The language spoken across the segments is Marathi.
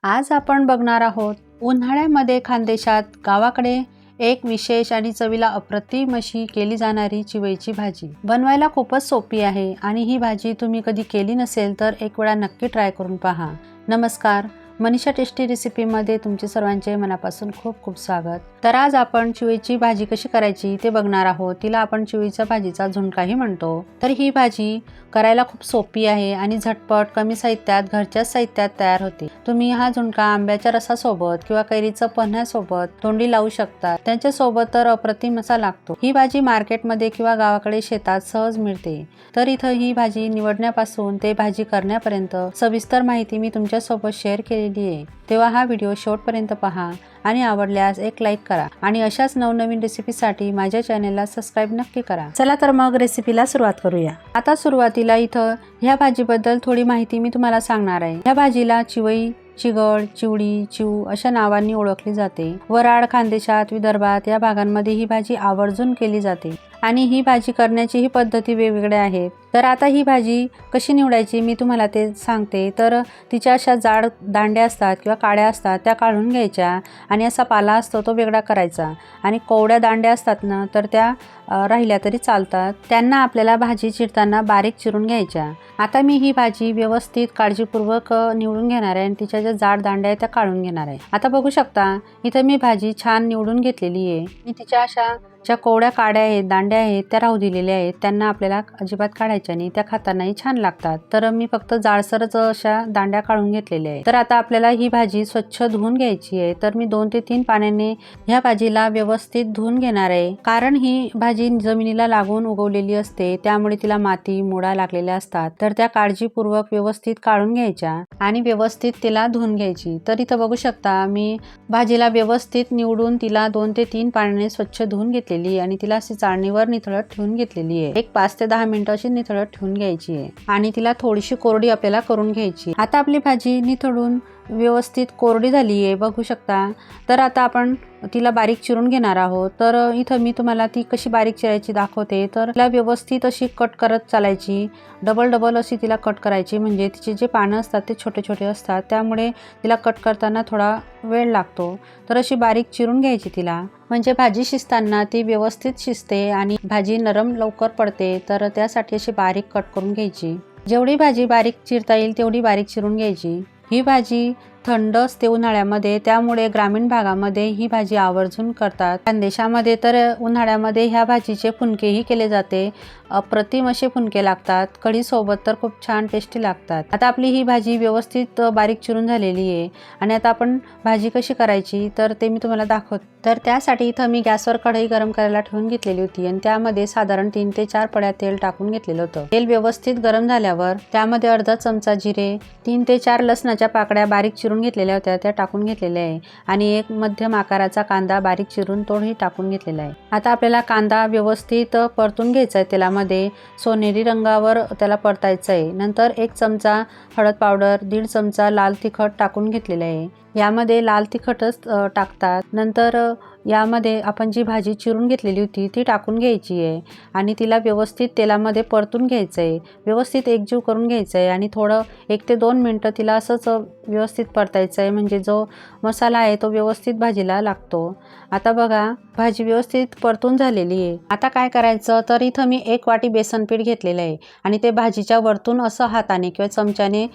आज आपण बघणार आहोत उन्हाळ्यामध्ये खानदेशात गावाकडे एक विशेष आणि चवीला अप्रतिम अशी केली जाणारी चिवईची भाजी बनवायला खूपच सोपी आहे आणि ही भाजी तुम्ही कधी केली नसेल तर एक वेळा नक्की ट्राय करून पहा। नमस्कार, मनीषा टेस्टी रेसिपीमध्ये तुमचे सर्वांचे मनापासून खूप खूप स्वागत। तर आज आपण चिवईची भाजी कशी करायची ते बघणार आहोत। तिला आपण चिवईच्या भाजीचा झुणकाही म्हणतो। तर ही भाजी करायला खूप सोपी आहे आणि झटपट कमी साहित्यात घरच्या साहित्यात तयार होते। तुम्ही हा झुणका आंब्याच्या रसासोबत किंवा कैरीचं पन्ह्यासोबत तोंडी लावू शकता। त्यांच्या सोबत तर अप्रतिम असा लागतो। ही भाजी मार्केटमध्ये किंवा गावाकडे शेतात सहज मिळते। तर इथं ही भाजी निवडण्यापासून ते भाजी करण्यापर्यंत सविस्तर माहिती मी तुमच्या सोबत शेअर केलेली आहे। तेव्हा हा व्हिडिओ शेवटपर्यंत पहा आणि आवडल्यास एक लाईक करा आणि अशाच नवनवीन रेसिपीसाठी माझ्या चॅनलला सबस्क्राइब नक्की करा। चला तर मग रेसिपीला सुरुवात करूया। आता सुरुवातीला इथं ह्या भाजीबद्दल थोडी माहिती मी तुम्हाला सांगणार आहे। ह्या भाजीला चिवई, चिगळ, चिवडी, चिव अशा नावांनी ओळखली जाते। वराड, खानदेशात, विदर्भात या भागांमध्ये ही भाजी आवर्जून केली जाते आणि ही भाजी करण्याची ही पद्धती वेगवेगळ्या आहेत। तर आता ही भाजी कशी निवडायची मी तुम्हाला ते सांगते। तर तिच्या अशा जाड दांड्या असतात किंवा काड्या असतात त्या काढून घ्यायच्या आणि असा पाला असतो तो वेगळा करायचा आणि कवड्या दांड्या असतात ना तर त्या राहिल्या तरी चालतात, त्यांना आपल्याला भाजी चिरताना बारीक चिरून घ्यायच्या। आता मी ही भाजी व्यवस्थित काळजीपूर्वक निवडून घेणार आहे आणि तिच्या ज्या जाड दांड्या आहेत त्या काढून घेणार आहे। आता बघू शकता इथं मी भाजी छान निवडून घेतलेली आहे। मी तिच्या अशा ज्या कवड्या काड्या आहेत, दांड्या आहेत त्या राहू दिलेल्या आहेत, त्यांना आपल्याला अजिबात काढायच्या नाही, त्या खातानाही छान लागतात। तर मी फक्त जाडसरच अशा दांड्या काढून घेतलेल्या आहेत। तर आता आपल्याला ही भाजी स्वच्छ धुवून घ्यायची आहे। तर मी 2 ते 3 पाण्याने ह्या भाजीला व्यवस्थित धुवून घेणार आहे, कारण ही भाजी जमिनीला लागून उगवलेली असते, त्यामुळे तिला माती, मुळा लागलेल्या असतात। तर त्या काळजीपूर्वक व्यवस्थित काढून घ्यायच्या आणि व्यवस्थित तिला धुवून घ्यायची। तर इथं बघू शकता मी भाजीला व्यवस्थित निवडून तिला 2 ते 3 पाण्याने स्वच्छ धुवून घेतली आणि तिला अशी चाळणीवर निथळत ठेवून घेतलेली आहे। एक 5 ते 10 मिनिटं अशी निथळत ठेवून घ्यायची आहे आणि तिला थोडीशी कोरडी आपल्याला करून घ्यायची। आता आपली भाजी निथळून व्यवस्थित कोरडी झाली आहे, बघू शकता। तर आता आपण तिला बारीक चिरून घेणार आहोत। तर इथं मी तुम्हाला ती कशी बारीक चिरायची दाखवते। तर तिला व्यवस्थित अशी कट करत चालायची, डबल अशी तिला कट करायची, म्हणजे तिचे जे पानं असतात ते छोटे छोटे असतात, त्यामुळे तिला कट करताना थोडा वेळ लागतो। तर अशी बारीक चिरून घ्यायची तिला, म्हणजे भाजी शिजताना ती व्यवस्थित शिजते आणि भाजी नरम लवकर पडते। तर त्यासाठी अशी बारीक कट करून घ्यायची। जेवढी भाजी बारीक चिरता येईल तेवढी बारीक चिरून घ्यायची। ही भाजी थंड असते उन्हाळ्यामध्ये, त्यामुळे ग्रामीण भागामध्ये ही भाजी आवर्जून करतात। खानदेशामध्ये तर उन्हाळ्यामध्ये ह्या भाजीचे फुनकेही केले जाते, अप्रतिम असे फुनके लागतात। कढी सोबत तर खूप छान टेस्टी लागतात। आता आपली ही भाजी व्यवस्थित बारीक चिरून झालेली आहे आणि आता आपण भाजी कशी करायची तर ते मी तुम्हाला दाखवते। तर त्यासाठी इथं मी गॅसवर कढई गरम करायला ठेवून घेतलेली होती आणि त्यामध्ये साधारण 3 ते 4 पड्या तेल टाकून घेतलेलं होतं। तेल व्यवस्थित गरम झाल्यावर त्यामध्ये अर्धा चमचा जिरे, 3 ते 4 लसणाच्या पाकळ्या बारीक चिरून घेतलेल्या होत्या त्या टाकून घेतलेल्या आहे आणि एक मध्यम आकाराचा कांदा बारीक चिरून तोही टाकून घेतलेला आहे। आता आपल्याला कांदा व्यवस्थित परतून घ्यायचा आहे, तेलामध्ये सोनेरी रंगावर त्याला परतायचं आहे। नंतर 1 चमचा हळद पावडर, 1.5 चमचा लाल तिखट टाकून घेतलेलं आहे। यामध्ये लाल तिखटच टाकतात। नंतर यामध्ये आपण जी भाजी चिरून घेतलेली होती ती टाकून घ्यायची आहे आणि तिला व्यवस्थित तेलामध्ये परतून घ्यायचं आहे, व्यवस्थित एकजीव करून घ्यायचं आहे आणि थोडं 1 ते 2 मिनिटं तिला असंच व्यवस्थित परतायचं आहे, म्हणजे जो मसाला आहे तो व्यवस्थित भाजीला लागतो। आता बघा भाजी व्यवस्थित परतून झालेली आहे। आता काय करायचं तर इथं मी 1 वाटी बेसन पीठ घेतलेलं आहे आणि ते भाजीच्या वरतून असं हाताने किंवा चमच्याने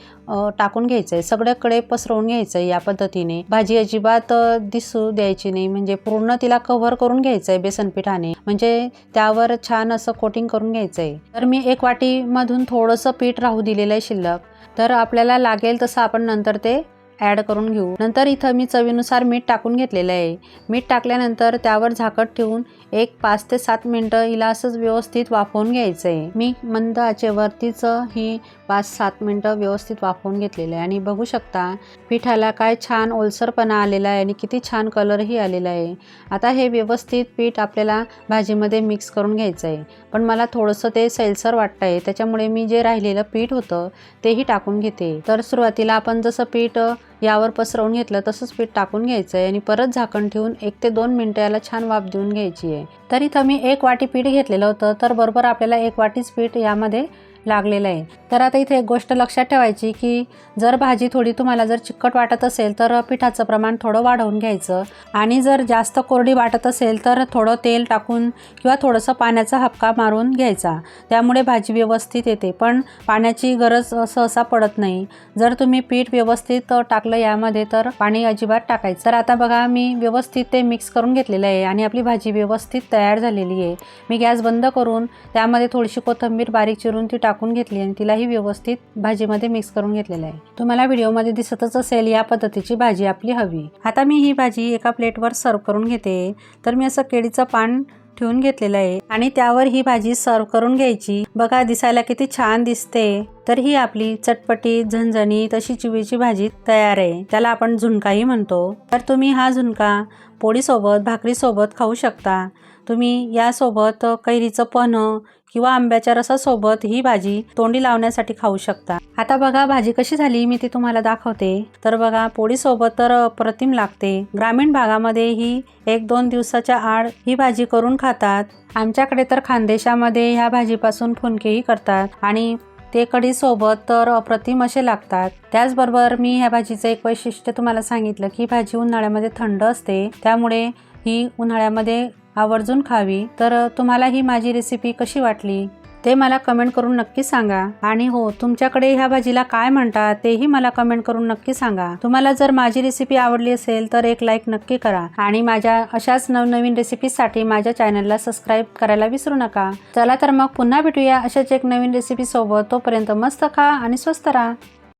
टाकून घ्यायचं आहे, सगळीकडे पसरवून घ्यायचं आहे। या पद्धतीने भाजी अजिबात दिसू द्यायची नाही, म्हणजे पूर्ण तिला कव्हर करून घ्यायचं आहे बेसन पिठाने, म्हणजे त्यावर छान असं कोटिंग करून घ्यायचं आहे। तर मी 1 वाटी मधून थोडंसं पीठ राहू दिलेलं आहे शिल्लक, तर आपल्याला लागेल तसं आपण नंतर ते ॲड करून घेऊ। नंतर इथं मी चवीनुसार मीठ टाकून घेतलेलं आहे। मीठ टाकल्यानंतर त्यावर झाकण ठेवून एक 5 ते 7 मिनिटं हिला असंच व्यवस्थित वाफवून घ्यायचं आहे। मी मंद आचेवरतीच ही 5-7 मिनिटं व्यवस्थित वाफवून घेतलेलं आहे आणि बघू शकता पिठाला काय छान ओलसरपणा आलेला आहे आणि किती छान कलरही आलेला आहे। आता हे व्यवस्थित पीठ आपल्याला भाजीमध्ये मिक्स करून घ्यायचं आहे, पण मला थोडंसं ते सैलसर वाटतं आहे, त्याच्यामुळे मी जे राहिलेलं पीठ होतं तेही टाकून घेते। तर सुरुवातीला आपण जसं पीठ यावर पसरवून घेतलं तसंच पीठ टाकून घ्यायचं आहे आणि परत झाकण ठेवून 1 ते 2 मिनिटं याला छान वाफ देऊन घ्यायची आहे। तर इथं मी 1 वाटी पीठ घेतलेलं होतं, तर बरोबर आपल्याला 1 वाटीच पीठ यामध्ये लागलेलं आहे. तर आता इथे एक गोष्ट लक्षात ठेवायची की जर भाजी थोडी तुम्हाला जर चिकट वाटत असेल तर पिठाचं प्रमाण थोडं वाढवून घ्यायचं आणि जर जास्त कोरडी वाटत असेल तर थोडं तेल टाकून किंवा थोडंसं पाण्याचा हबका मारून घ्यायचा. त्यामुळे भाजी व्यवस्थित येते, पण पाण्याची गरज सहसा पडत नाही. जर तुम्ही पीठ व्यवस्थित टाकलं यामध्ये तर पाणी अजिबात टाकायचं. तर आता बघा मी व्यवस्थित ते मिक्स करून घेतलेलं आहे आणि आपली भाजी व्यवस्थित तयार झालेली आहे. मी गॅस बंद करून त्यामध्ये थोडीशी कोथिंबीर बारीक चिरून ती टाकून घेतली आणि तिलाही व्यवस्थित भाजीमध्ये मिक्स करून घेतलेलं आहे. तुम्हाला व्हिडिओमध्ये दिसतच असेल या पद्धतीची भाजी आपली हवी. आता मी ही भाजी एका प्लेटवर सर्व करून घेते. तर मी असं केळीचं पान ठेवून घेतलेलं आहे आणि त्यावर ही भाजी सर्व करून घ्यायची. बघा दिसायला किती छान दिसते. तर ही आपली चटपटी झणझणीत अशी चिवईची भाजी तयार आहे. त्याला आपण झुणकाही म्हणतो. तर तुम्ही हा झुणका पोळीसोबत भाकरीसोबत खाऊ शकता. तुम्ही यासोबत कैरीचं पन्हं किंवा आंब्याच्या रसासोबत ही भाजी तोंडी लावण्यासाठी खाऊ शकता. आता बघा भाजी कशी झाली मी ती तुम्हाला दाखवते. तर बघा पोळीसोबत तर अप्रतिम लागते. ग्रामीण भागामध्ये ही 1-2 दिवसाच्या आड ही भाजी करून खातात. आमच्याकडे तर खानदेशामध्ये ह्या भाजीपासून फुनकेही करतात आणि ते कढीसोबत तर अप्रतिम असे लागतात. त्याचबरोबर मी ह्या भाजीचं एक वैशिष्ट्य तुम्हाला सांगितलं की भाजी उन्हाळ्यामध्ये थंड असते, त्यामुळे ही उन्हाळ्यामध्ये आवर्जून खावी. तर तुम्हाला ही माझी रेसिपी कशी वाटली ते मला कमेंट करून नक्की सांगा. आणि हो, तुमच्याकडे ह्या भाजीला काय म्हणतात तेही मला कमेंट करून नक्की सांगा. तुम्हाला जर माझी रेसिपी आवडली असेल तर एक लाईक नक्की करा आणि माझ्या अशाच नवनवीन रेसिपीसाठी माझ्या चॅनलला सबस्क्राईब करायला विसरू नका. चला तर मग पुन्हा भेटूया अशाच एक नवीन रेसिपी सोबत. तोपर्यंत मस्त खा आणि स्वस्त राहा.